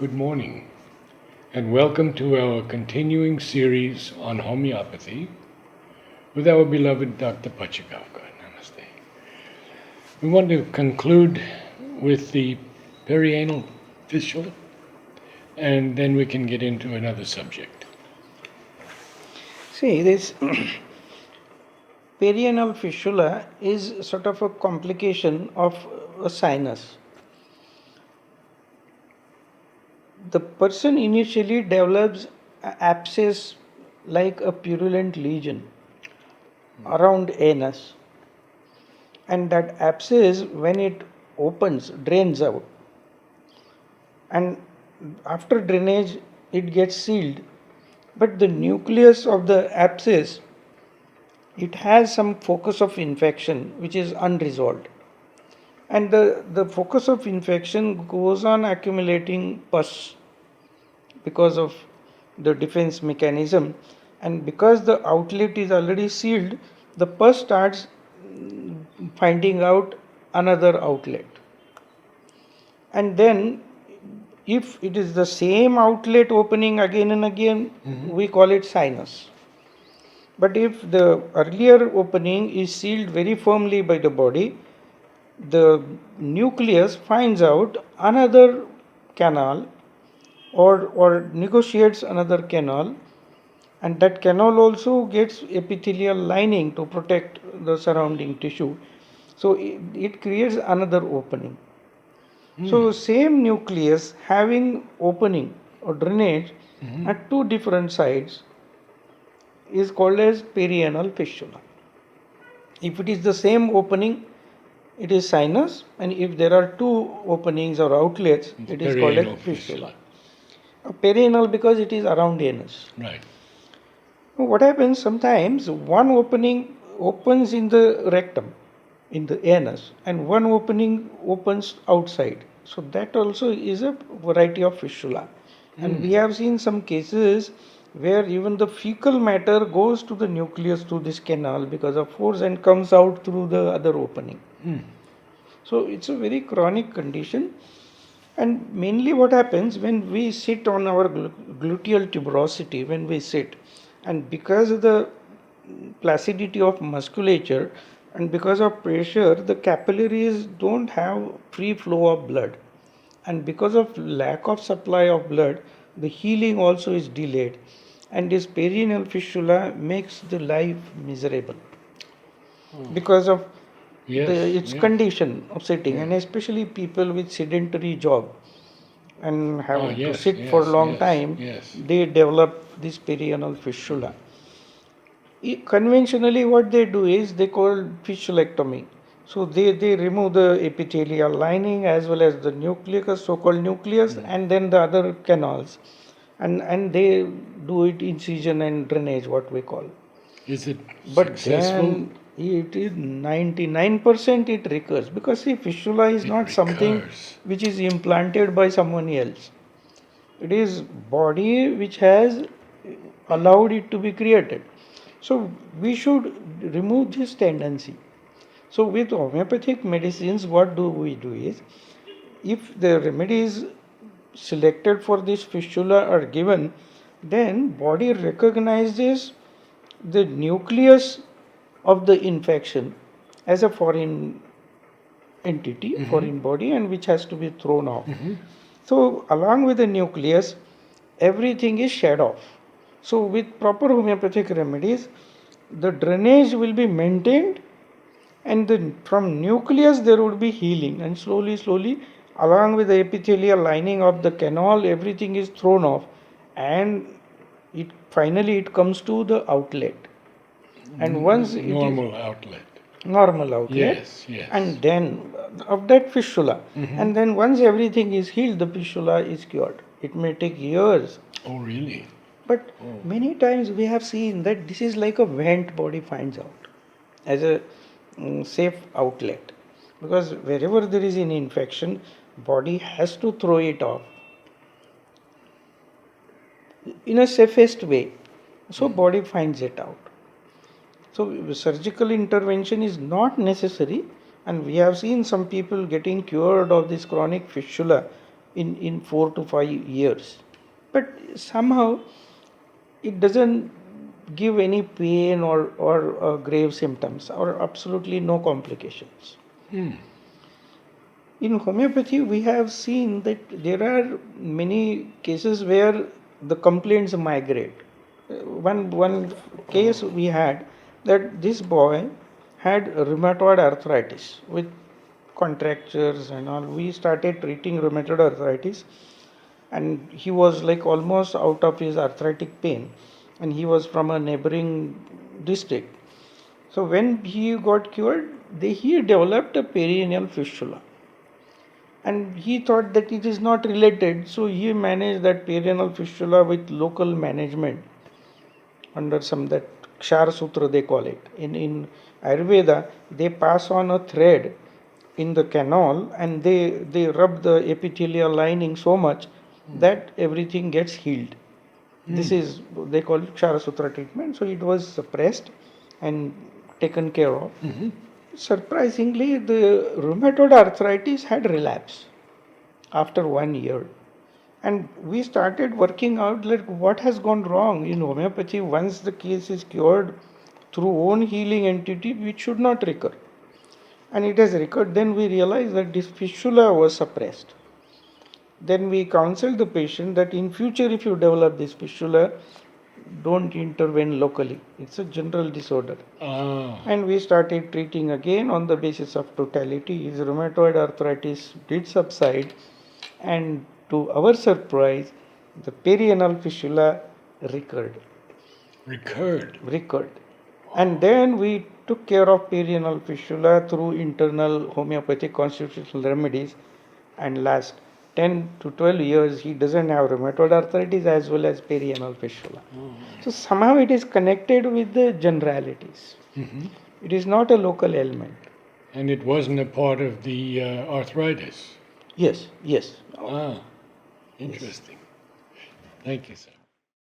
Good morning, and welcome to our continuing series on homeopathy with our beloved Dr. Pachegaonkar. Namaste. We want to conclude with the perianal fistula, and then we can get into another subject. See, this perianal fistula is sort of a complication of a sinus. The person initially develops an abscess like a purulent lesion around anus, and that abscess, when it opens, drains out, and after drainage, it gets sealed. But the nucleus of the abscess, it has some focus of infection which is unresolved, and the focus of infection goes on accumulating pus because of the defense mechanism, and because the outlet is already sealed, the pus starts finding out another outlet, and then if it is the same outlet opening again and again, we call it sinus. But if the earlier opening is sealed very firmly by the body, the nucleus finds out another canal, or negotiates another canal, and that canal also gets epithelial lining to protect the surrounding tissue. So it creates another opening. So same nucleus having opening or drainage at two different sides is called as perianal fistula. If it is the same opening, it is sinus, and if there are two openings or outlets, it is called as fistula. Perianal because it is around anus. Right. What happens sometimes, one opening opens in the rectum, in the anus, and one opening opens outside. So that also is a variety of fistula. And we have seen some cases where even the fecal matter goes to the nucleus through this canal because of force and comes out through the other opening. So it's a very chronic condition. And mainly what happens when we sit on our gluteal tuberosity, when we sit, and because of the placidity of musculature and because of pressure, the capillaries don't have free flow of blood. And because of lack of supply of blood, the healing also is delayed. And this perineal fistula makes the life miserable because of its condition of sitting, and especially people with sedentary job and have to sit for a long time, they develop this perianal fistula. Conventionally, what they do is they call fistulectomy. So they remove the epithelial lining as well as the nucleus, so-called nucleus, and then the other canals, and they do it incision and drainage, what we call. Is it But successful? then it is 99% it recurs, because see, fistula is not something which is implanted by someone else. It is body which has allowed it to be created. So we should remove this tendency. So with homeopathic medicines, what do we do is, if the remedies selected for this fistula are given, then body recognizes the nucleus of the infection as a foreign entity, foreign body, and which has to be thrown off. So along with the nucleus, everything is shed off. So with proper homeopathic remedies, the drainage will be maintained, and then from nucleus there would be healing, and slowly along with the epithelial lining of the canal, everything is thrown off, and it finally it comes to the outlet. And once it normal outlet. Normal outlet. Yes, yes. And then of that fistula. And then once everything is healed, the fistula is cured. It may take years. Oh, really? But many times we have seen that this is like a vent body finds out as a safe outlet. Because wherever there is an infection, body has to throw it off in a safest way. So body finds it out. So surgical intervention is not necessary, and we have seen some people getting cured of this chronic fistula in 4 to 5 years. But somehow it doesn't give any pain or grave symptoms or absolutely no complications. In homeopathy, we have seen that there are many cases where the complaints migrate. One case we had that this boy had rheumatoid arthritis with contractures and all. We started treating rheumatoid arthritis, and he was like almost out of his arthritic pain, and he was from a neighboring district. So when he got cured, he developed a perineal fistula, and he thought that it is not related, so he managed that perianal fistula with local management under some that Kshar Sutra they call it. In Ayurveda, they pass on a thread in the canal and they rub the epithelial lining so much that everything gets healed. This is they call it Kshara Sutra treatment. So it was suppressed and taken care of. Surprisingly, the rheumatoid arthritis had relapsed after 1 year. And we started working out like what has gone wrong in homeopathy. Once the case is cured through own healing entity, it should not recur. And it has recurred. Then we realized that this fistula was suppressed. Then we counseled the patient that in future, if you develop this fistula, don't intervene locally. It's a general disorder. And we started treating again on the basis of totality. His rheumatoid arthritis did subside, and to our surprise, the perianal fistula recurred. Recurred. And then we took care of perianal fistula through internal homeopathic constitutional remedies, and last 10 to 12 years he doesn't have rheumatoid arthritis as well as perianal fistula. So somehow it is connected with the generalities. It is not a local ailment. And it wasn't a part of the arthritis. Yes. Interesting. Thank you, sir.